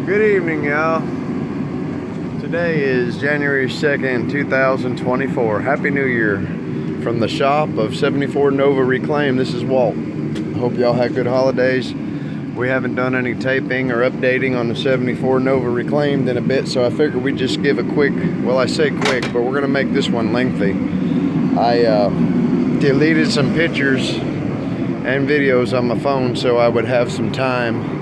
Good evening, y'all. Today is January 2nd, 2024. Happy New Year from the shop of 74 Nova Reclaim. This is Walt. Hope y'all had good holidays. We haven't done any taping or updating on the 74 Nova Reclaimed in a bit, so I figured we'd just give a quick, well, I say quick, but we're gonna make this one lengthy. I deleted some pictures and videos on my phone so I would have some time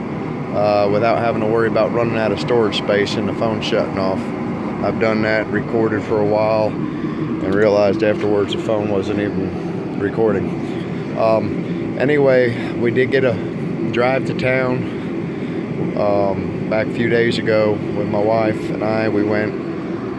without having to worry about running out of storage space and the phone shutting off. I've done that, recorded for a while, and realized afterwards the phone wasn't even recording. Anyway, we did get a drive to town back a few days ago with my wife and I. We went,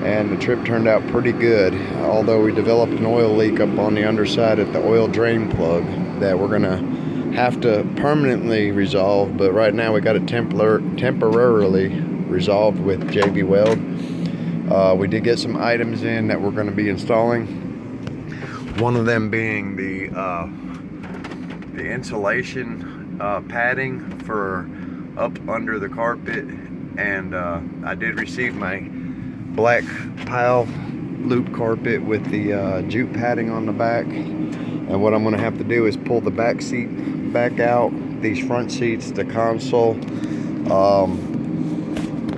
and the trip turned out pretty good, although we developed an oil leak up on the underside at the oil drain plug that we're gonna have to permanently resolve, but right now we got it temporarily resolved with JB Weld. We did get some items in that we're going to be installing. One of them being the insulation padding for up under the carpet, and I did receive my black pile loop carpet with the jute padding on the back. And what I'm going to have to do is pull the back seat back out, these front seats, the console.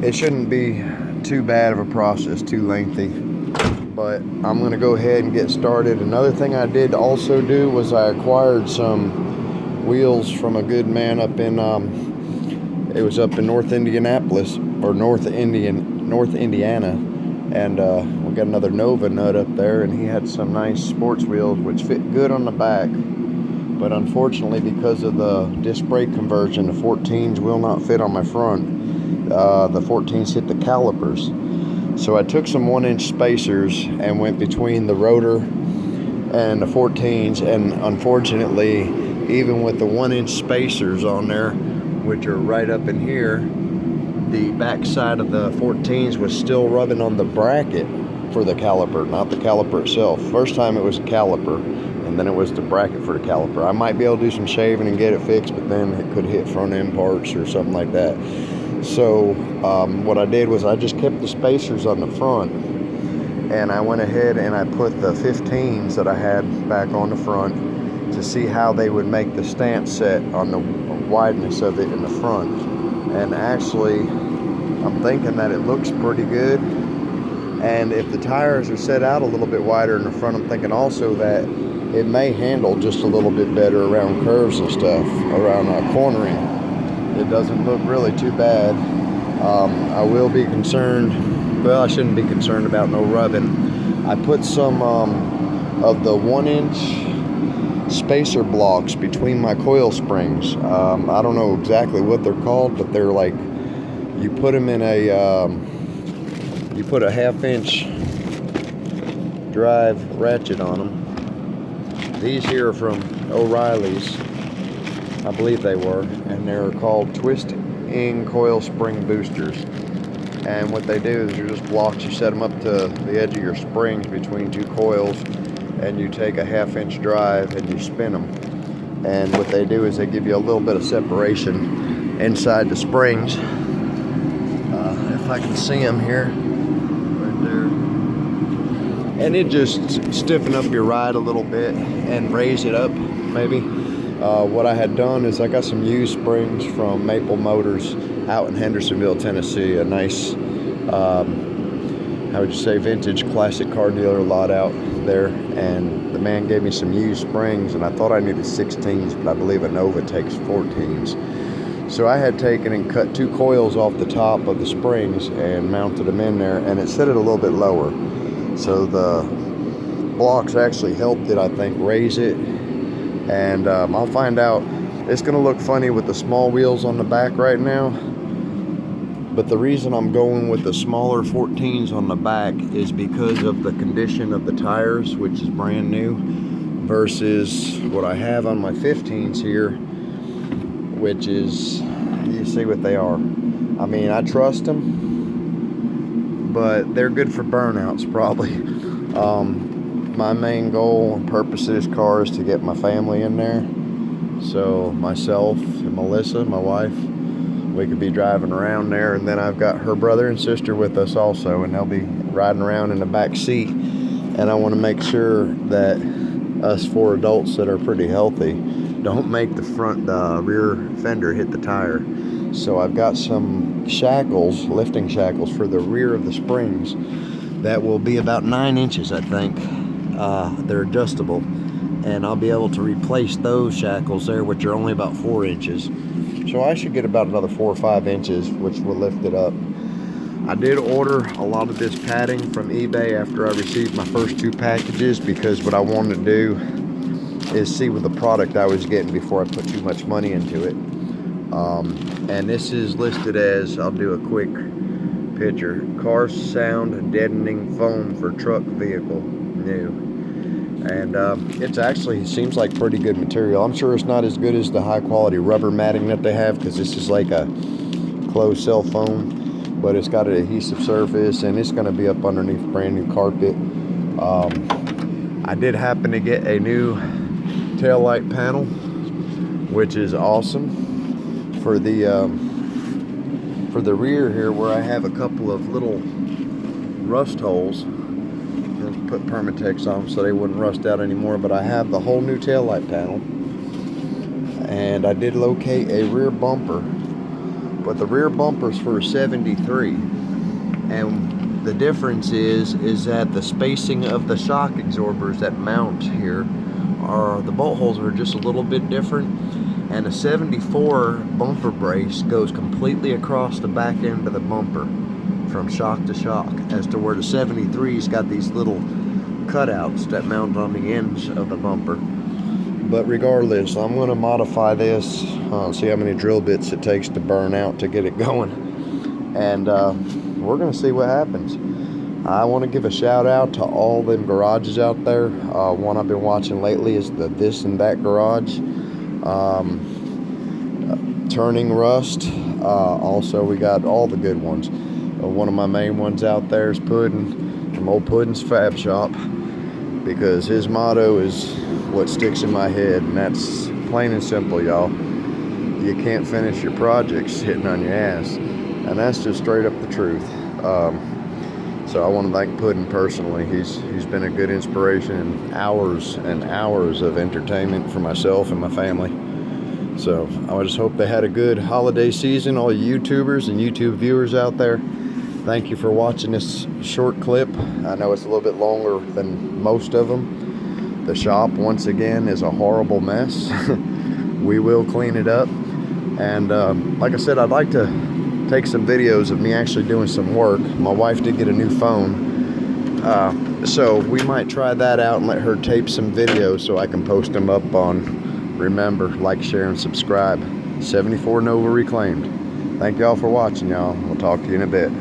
It shouldn't be too bad of a process, too lengthy, but I'm going to go ahead and get started. Another thing I did also do was I acquired some wheels from a good man up in it was up in North Indianapolis, or North Indiana, and we got another Nova nut up there, and he had some nice sports wheels which fit good on the back, but unfortunately because of the disc brake conversion, the 14s will not fit on my front. The 14s hit the calipers, so I took some 1-inch spacers and went between the rotor and the 14s, and unfortunately, even with the 1-inch spacers on there, which are right up in here, the back side of the 14s was still rubbing on the bracket for the caliper, not the caliper itself. First time it was a caliper, and then it was the bracket for the caliper. I might be able to do some shaving and get it fixed, but then it could hit front end parts or something like that. So what I did was I just kept the spacers on the front, and I went ahead and I put the 15s that I had back on the front to see how they would make the stance set on the wideness of it in the front. And actually, I'm thinking that it looks pretty good. And if the tires are set out a little bit wider in the front, I'm thinking also that it may handle just a little bit better around curves and stuff, around cornering. It doesn't look really too bad. I will be concerned, well, I shouldn't be concerned about no rubbing. I put some of the 1-inch spacer blocks between my coil springs. I don't know exactly what they're called, but they're like, you put them in a you put a 1/2-inch drive ratchet on them. These here are from O'Reilly's, I believe they were, and they're called twist-in coil spring boosters. And what they do is they're just blocks. You set them up to the edge of your springs between two coils, and you take a 1/2-inch drive and you spin them. And what they do is they give you a little bit of separation inside the springs. If I can see them here, right there. And it just stiffen up your ride a little bit and raise it up, maybe. What I had done is I got some used springs from Maple Motors out in Hendersonville, Tennessee. A nice, how would you say, vintage classic car dealer lot out there. And the man gave me some used springs, and I thought I needed 16s, but I believe a Nova takes 14s. So I had taken and cut 2 coils off the top of the springs and mounted them in there, and it set it a little bit lower. So the blocks actually helped it, I think, raise it. And I'll find out. It's going to look funny with the small wheels on the back right now, but the reason I'm going with the smaller 14s on the back is because of the condition of the tires, which is brand new, versus what I have on my 15s here, which is, you see what they are. I mean, I trust them, but they're good for burnouts probably. My main goal and purpose of this car is to get my family in there. So myself and Melissa, my wife, we could be driving around there. And then I've got her brother and sister with us also, and they'll be riding around in the back seat. And I want to make sure that us 4 adults that are pretty healthy don't make the rear fender hit the tire. So I've got some shackles, lifting shackles for the rear of the springs that will be about 9 inches, I think. They're adjustable, and I'll be able to replace those shackles there, which are only about 4 inches. So I should get about another 4 or 5 inches, which will lift it up. I did order a lot of this padding from eBay after I received my first 2 packages, because what I wanted to do is see what the product I was getting before I put too much money into it. And this is listed as, I'll do a quick picture, car sound deadening foam for truck vehicle, new. And it's actually, seems like pretty good material. I'm sure it's not as good as the high quality rubber matting that they have, because this is like a closed cell foam, but it's got an adhesive surface, and it's going to be up underneath brand new carpet. I did happen to get a new taillight panel, which is awesome. For the rear here, where I have a couple of little rust holes, put Permatex on them so they wouldn't rust out anymore, but I have the whole new taillight panel. And I did locate a rear bumper, but the rear bumper's for a 73, and the difference is that the spacing of the shock absorbers that mount here are, the bolt holes are just a little bit different, and a 74 bumper brace goes completely across the back end of the bumper from shock to shock, as to where the 73's got these little cutouts that mount on the ends of the bumper. But regardless, I'm going to modify this, see how many drill bits it takes to burn out to get it going, and we're going to see what happens. I want to give a shout out to all them garages out there. One I've been watching lately is the This and That Garage. Turning Rust. Also, we got all the good ones. One of my main ones out there is Puddin, from old Puddin's Fab Shop, because his motto is what sticks in my head, and that's plain and simple, y'all. You can't finish your projects sitting on your ass, and that's just straight up the truth. So I want to thank Puddin personally. He's been a good inspiration, and hours of entertainment for myself and my family. So I just hope they had a good holiday season, all you YouTubers and YouTube viewers out there. Thank you for watching this short clip. I know it's a little bit longer than most of them. The shop, once again, is a horrible mess. We will clean it up. And like I said, I'd like to take some videos of me actually doing some work. My wife did get a new phone, so we might try that out and let her tape some videos so I can post them up on, remember, like, share, and subscribe. 74 Nova Reclaimed. Thank y'all for watching, y'all. We'll talk to you in a bit.